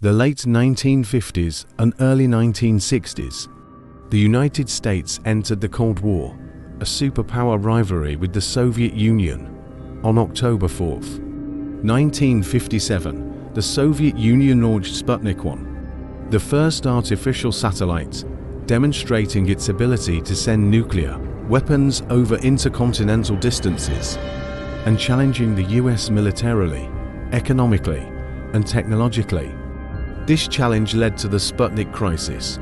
The late 1950s and early 1960s, the United States entered the Cold War, a superpower rivalry with the Soviet Union. On October 4, 1957, the Soviet Union launched Sputnik 1, the first artificial satellite, demonstrating its ability to send nuclear weapons over intercontinental distances and challenging the US militarily, economically, and technologically. This challenge led to the Sputnik Crisis,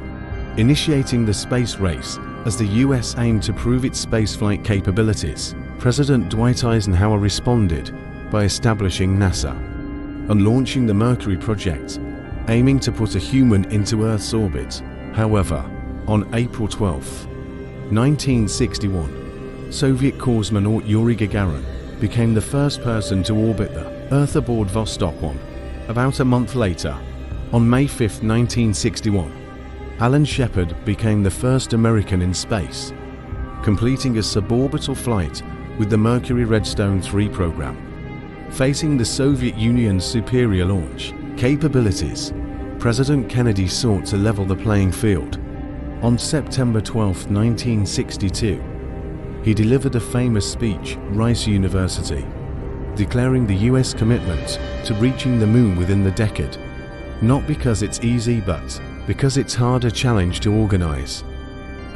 initiating the space race as the US aimed to prove its spaceflight capabilities. President Dwight Eisenhower responded by establishing NASA and launching the Mercury Project, aiming to put a human into Earth's orbit. However, on April 12, 1961, Soviet cosmonaut Yuri Gagarin became the first person to orbit the Earth aboard Vostok 1. About a month later, on May 5, 1961, Alan Shepard became the first American in space, completing a suborbital flight with the Mercury Redstone 3 program. Facing the Soviet Union's superior launch capabilities, President Kennedy sought to level the playing field. On September 12, 1962, he delivered a famous speech at Rice University, declaring the US commitment to reaching the moon within the decade, not because it's easy but because it's harder challenge to organize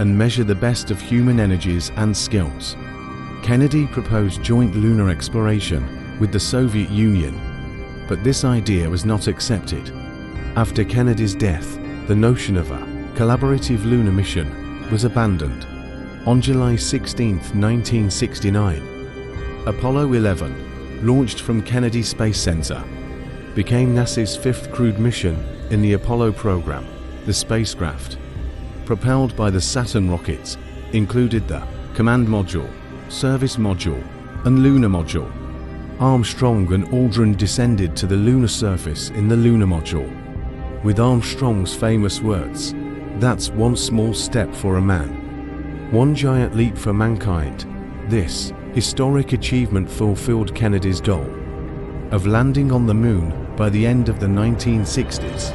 and measure the best of human energies and skills. Kennedy proposed joint lunar exploration with the Soviet Union, but this idea was not accepted. After Kennedy's death, the notion of a collaborative lunar mission was abandoned. On July 16, 1969, Apollo 11, launched from Kennedy Space Center, became NASA's fifth crewed mission in the Apollo program. The spacecraft, propelled by the Saturn rockets, included the Command Module, Service Module, and Lunar Module. Armstrong and Aldrin descended to the lunar surface in the Lunar Module, with Armstrong's famous words, "That's one small step for a man, one giant leap for mankind." This historic achievement fulfilled Kennedy's goal of landing on the moon by the end of the 1960s.